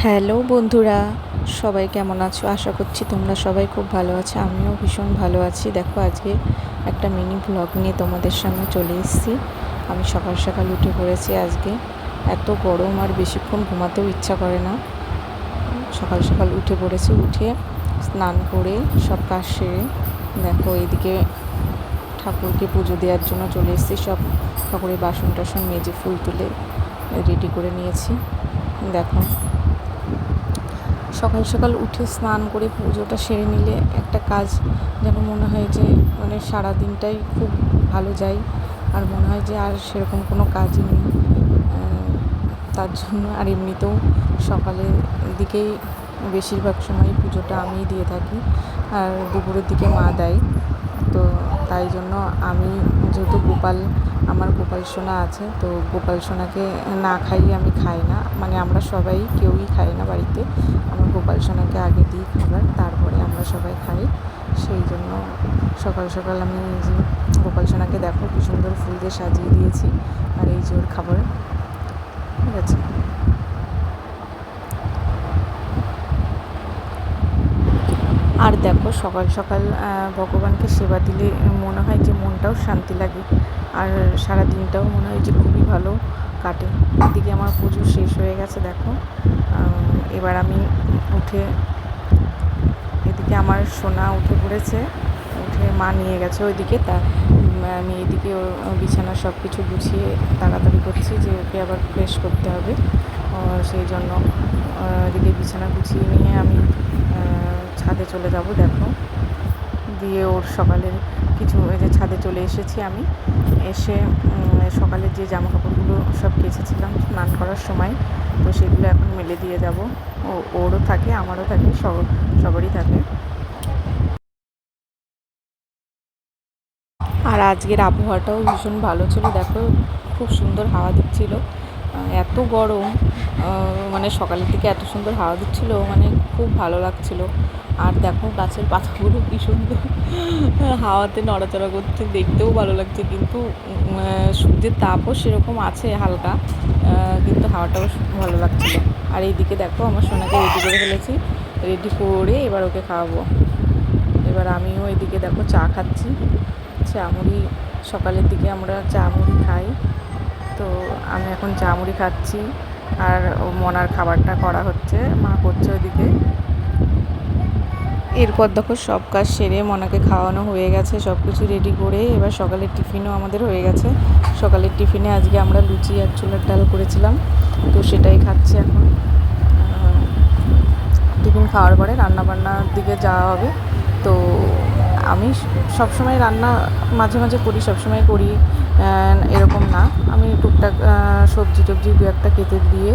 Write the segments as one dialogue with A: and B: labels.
A: Hello বন্ধুরা, সবাই কেমন আছো? আশা করছি তোমরা সবাই খুব ভালো আছো। আমিও ভীষণ ভালো আছি। দেখো, আজকে একটা মিনি ব্লগ নিয়ে তোমাদের সামনে চলে এসেছি। আমি সকাল সকাল উঠে পড়েছি আজকে। এত গরম আর বেশিক্ষণ ঘুমাতেও ইচ্ছা করে না। সকাল সকাল উঠে পড়েছি, উঠে স্নান করে সব কাজ সেরে দেখো এদিকে ঠাকুরকে পুজো দেওয়ার জন্য চলে এসেছি। সব ঠাকুরের বাসন টাসন মেজে ফুল তুলে রেডি করে নিয়েছি। দেখো, সকাল সকাল উঠে স্নান করে পুজোটা সেরে নিলে একটা কাজ যেন মনে হয় যে সারা দিনটাই খুব ভালো যায়, আর মনে হয় যে আর সেরকম কোনো কাজই নেই। তার জন্য আর এমনিতেও সকালের দিকেই বেশিরভাগ সময় পুজোটা আমিই দিয়ে থাকি, আর দুপুরের দিকে মা দেয়। তো তাই জন্য আমি, যেহেতু আমার গোপাল সোনা আছে, তো গোপাল সোনাকে না খাইয়ে আমি খাই না, আমরা সবাই কেউই খাই না বাড়িতে। আমার গোপাল সোনাকে আগে দিই খাবার, তারপরে আমরা সবাই খাই। সেই জন্য সকাল সকাল আমি এই যে গোপাল সোনাকে দেখো কি সুন্দর ফুল দিয়ে সাজিয়ে দিয়েছি, আর এই যে ওর খাবার, ঠিক আছে। আর দেখো, সকাল সকাল ভগবানকে সেবা দিলে মনে হয় যে মনটাও শান্তি লাগে, আর সারা দিনটাও মনে হয় যে খুবই ভালো কাটে। এদিকে আমার পুজো শেষ হয়ে গেছে দেখো। এবার আমি উঠে, এদিকে আমার সোনা উঠে পড়েছে, উঠে মা নিয়ে গেছে ওইদিকে। আমি এদিকে বিছানা সব কিছু গুছিয়ে তাড়াতাড়ি করছি, যে ওকে আবার ফ্রেশ করতে হবে। সেই জন্য এদিকে বিছানা গুছিয়ে নিয়ে আমি ছাদে চলে যাব। দেখো, দিয়ে ওর সকালের কিছু, এই যে ছাদে চলে এসেছি আমি। এসে সকালের যে জামা কাপড়গুলো সব কেচেছিলাম স্নান করার সময়, তো সেগুলো এখন মেলে দিয়ে যাব। ওরও থাকে, আমারও থাকে, সবারই থাকে। আর আজকের আবহাওয়াটাও ভীষণ ভালো ছিল। দেখো, খুব সুন্দর হাওয়া দিচ্ছিল। এত গরম, সকালের দিকে এত সুন্দর হাওয়া দিচ্ছিল, খুব ভালো লাগছিল। আর দেখো, গাছের পাতাগুলো কী সুন্দর হাওয়াতে নড়াচড়া করছে, দেখতেও ভালো লাগছে। কিন্তু সূর্যের তাপও সেরকম আছে হালকা, কিন্তু হাওয়াটাও ভালো লাগছিল। আর এইদিকে দেখো, আমার সোনাকে রেডি করে ফেলেছি। রেডি করে এবার ওকে খাওয়াবো। এবার আমিও এদিকে দেখো চা খাচ্ছি, চা মুড়ি। সকালের দিকে আমরা চা মুড়ি খাই, তো আমি এখন চা মুড়ি খাচ্ছি। আর মনার খাবারটা করা হচ্ছে, মা করছে ওইদিকে। এরপর দেখো, সব কাজ সেরে মনাকে খাওয়ানো হয়ে গেছে, সব কিছু রেডি করে এবার সকালের টিফিনও আমাদের হয়ে গেছে। সকালের টিফিনে আজকে আমরা লুচি আর ছোলার ডাল করেছিলাম, তো সেটাই খাচ্ছি এখন। টিফিন খাওয়ার পরে রান্নাবান্নার দিকে যাওয়া হবে। তো আমি সবসময় রান্না মাঝে মাঝে করি, সবসময় করি এরকম না। আমি টুকটাক সবজি টবজি দু একটা কেটে দিয়ে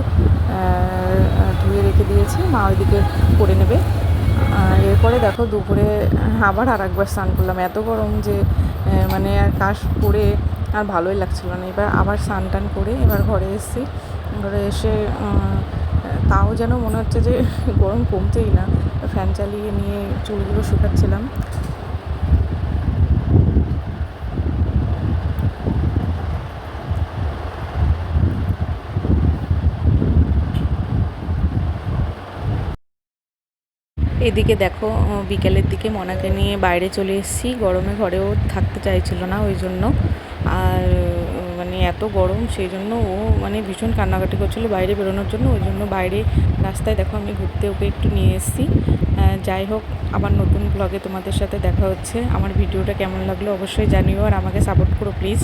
A: ধুয়ে রেখে দিয়েছি, মা ওইদিকে করে নেবে। এরপরে দেখো, দুপুরে আবার একবার স্নান করলাম। এত গরম যে আর কাজ করে আর ভালোই লাগছিলো না। এবার আবার স্নান টান করে এবার ঘরে এসেছি। ঘরে এসে তাও যেন মনে হচ্ছে যে গরম কমছেই না। ফ্যান চালিয়ে নিয়ে চুলগুলো শুকাচ্ছিলাম। এদিকে দেখো, বিকেলের দিকে মনাকে নিয়ে বাইরে চলে এসেছি। গরমে ঘরেও থাকতে চাইছিল না, ওই জন্য। আর এত গরম, সেই জন্য ও ভীষণ কান্নাকাটি করছিলো বাইরে বেরোনোর জন্য। ওই জন্য বাইরে রাস্তায় দেখো আমি ঘুরতে ওকে একটু নিয়ে এসেছি। যাই হোক, আবার নতুন ব্লগে তোমাদের সাথে দেখা হচ্ছে। আমার ভিডিওটা কেমন লাগলো অবশ্যই জানিও, আর আমাকে সাপোর্ট করো প্লিজ।